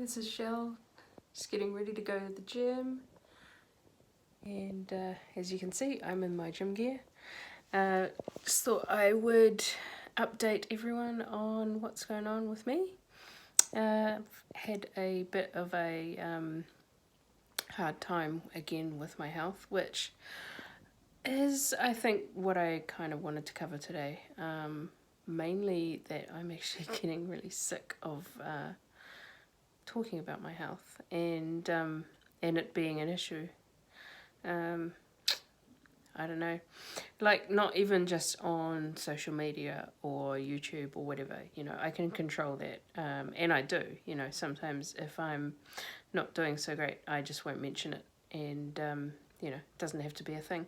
this is Shell, just getting ready to go to the gym, and as you can see, I'm in my gym gear. Just thought I would update everyone on what's going on with me. I've had a bit of a hard time again with my health, which is, I think, what I kind of wanted to cover today. Mainly that I'm actually getting really sick of talking about my health and it being an issue. I don't know, like not even just on social media or YouTube or whatever, you know, I can control that, and I do, you know, sometimes if I'm not doing so great, I just won't mention it, and you know, it doesn't have to be a thing.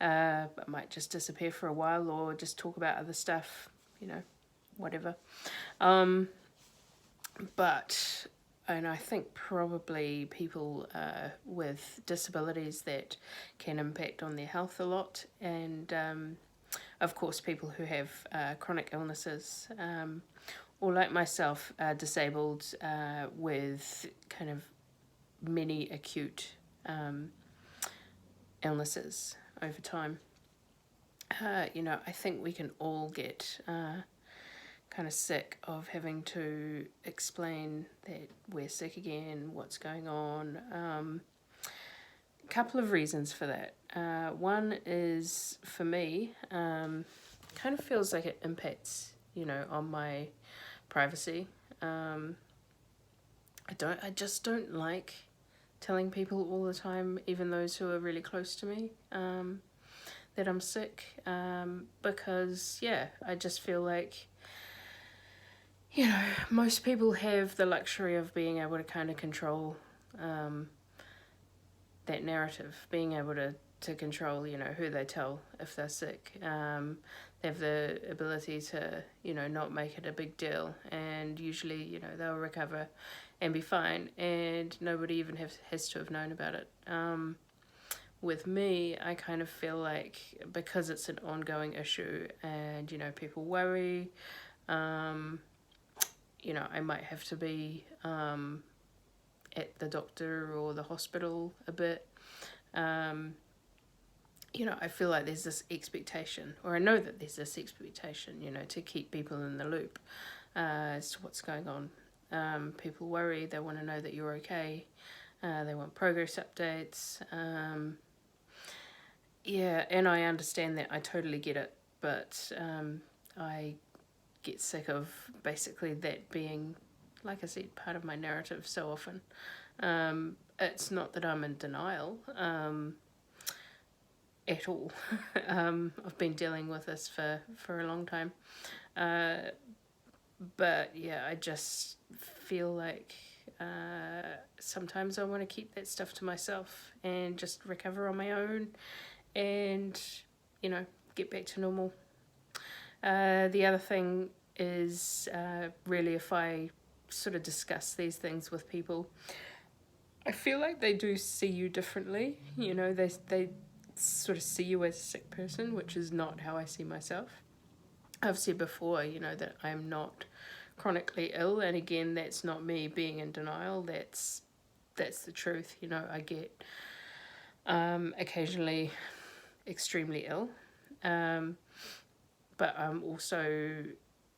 I might just disappear for a while or just talk about other stuff, you know, whatever. But, and I think probably people with disabilities that can impact on their health a lot, and of course people who have chronic illnesses, or like myself, disabled with kind of many acute illnesses over time. You know, I think we can all get kind of sick of having to explain that we're sick again, what's going on. A couple of reasons for that. One is, for me, kind of feels like it impacts, you know, on my privacy. I just don't like telling people all the time, even those who are really close to me, that I'm sick, because, yeah, I just feel like, you know, most people have the luxury of being able to kind of control that narrative, being able to control, you know, who they tell if they're sick. They have the ability to, you know, not make it a big deal, and usually, you know, they'll recover and be fine, and nobody even has to have known about it. With me, I kind of feel like, because it's an ongoing issue and, you know, people worry, you know, I might have to be at the doctor or the hospital a bit. You know, I feel like there's this expectation, or I know that there's this expectation, you know, to keep people in the loop as to what's going on. People worry, they want to know that you're okay, they want progress updates. Yeah, and I understand that, I totally get it, but I get sick of basically that being, like I said, part of my narrative so often. It's not that I'm in denial at all. I've been dealing with this for a long time. But yeah, I just feel like sometimes I want to keep that stuff to myself and just recover on my own and, you know, get back to normal. The other thing is really, if I sort of discuss these things with people, I feel like they do see you differently. You know, they sort of see you as a sick person, which is not how I see myself. I've said before, you know, that I'm not chronically ill, and again, that's not me being in denial. That's the truth. You know, I get occasionally extremely ill, but I'm also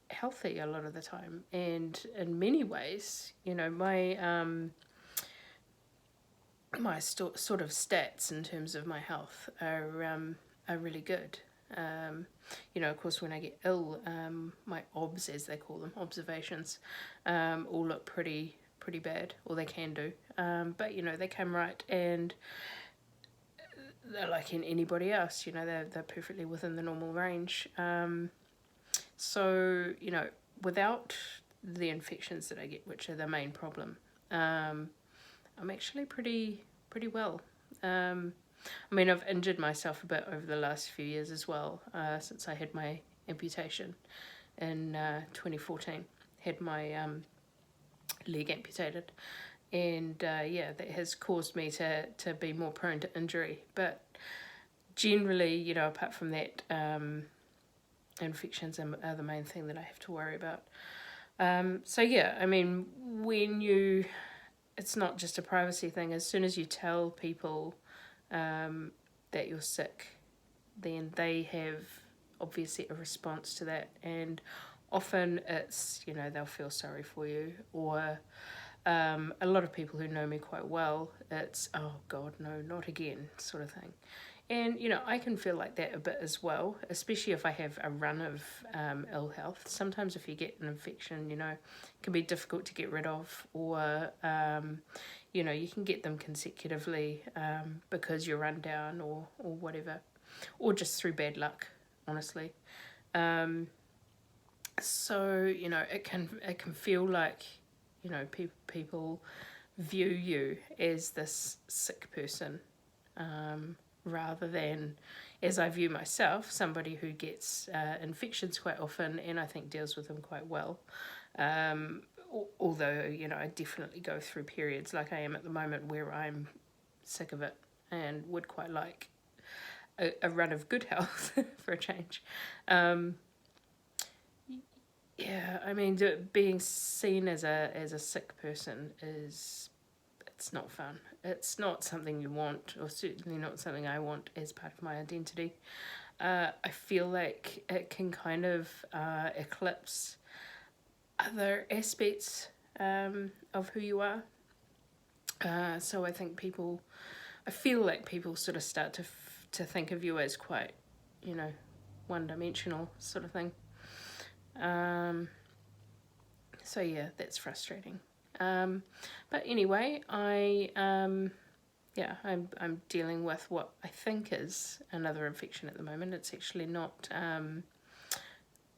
healthy a lot of the time, and in many ways, you know, my sort of stats in terms of my health are really good. You know, of course, when I get ill, my OBS, as they call them, observations, all look pretty bad, or they can do. But you know, they come right, and they're like in anybody else. You know, they're perfectly within the normal range. So you know, without the infections that I get, which are the main problem, I'm actually pretty well. I mean, I've injured myself a bit over the last few years as well, since I had my amputation in 2014. Had my leg amputated, and yeah, that has caused me to be more prone to injury. But generally, you know, apart from that, infections are the main thing that I have to worry about. So yeah, I mean, it's not just a privacy thing. As soon as you tell people that you're sick, then they have obviously a response to that, and often it's, they'll feel sorry for you, or a lot of people who know me quite well, it's, oh God, no, not again, sort of thing. And, I can feel like that a bit as well, especially if I have a run of ill health. Sometimes if you get an infection, it can be difficult to get rid of, or, you can get them consecutively because you're run down or whatever, or just through bad luck, honestly. So, it can feel like, people view you as this sick person, rather than, as I view myself, somebody who gets infections quite often and I think deals with them quite well. Although, I definitely go through periods like I am at the moment where I'm sick of it and would quite like a run of good health for a change. Yeah, I mean, being seen as a sick person it's not fun. It's not something you want, or certainly not something I want as part of my identity. I feel like it can kind of eclipse other aspects of who you are. So I think I feel like people sort of start to think of you as quite, one-dimensional sort of thing. So yeah, that's frustrating. But anyway, I'm dealing with what I think is another infection at the moment. It's actually not.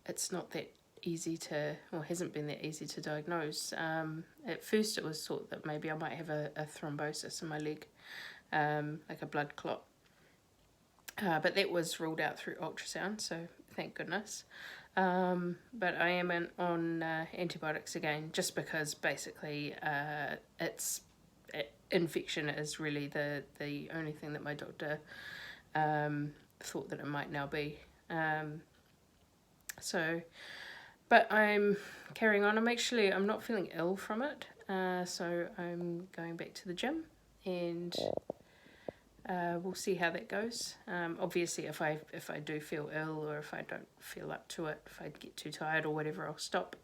It's not that easy to, or hasn't been that easy to diagnose. At first, it was thought that maybe I might have a thrombosis in my leg, like a blood clot. But that was ruled out through ultrasound, so thank goodness. But I am on antibiotics again, just because basically infection is really the only thing that my doctor thought that it might now be. But I'm carrying on. I'm not feeling ill from it, so I'm going back to the gym, and we'll see how that goes. Obviously, if I do feel ill, or if I don't feel up to it, if I get too tired or whatever, I'll stop.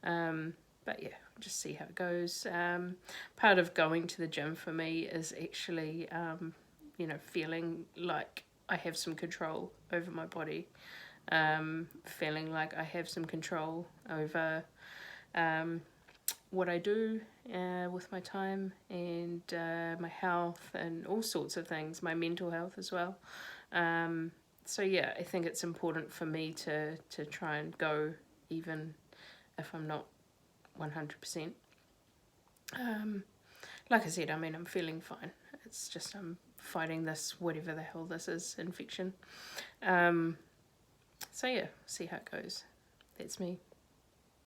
But yeah, just see how it goes. Part of going to the gym for me is actually, feeling like I have some control over my body. Feeling like I have some control over what I do with my time, and my health and all sorts of things, my mental health as well. So yeah, I think it's important for me to try and go even if I'm not 100%. Like I said, I mean, I'm feeling fine. It's just I'm fighting this, whatever the hell this is, infection. So yeah, see how it goes. That's me.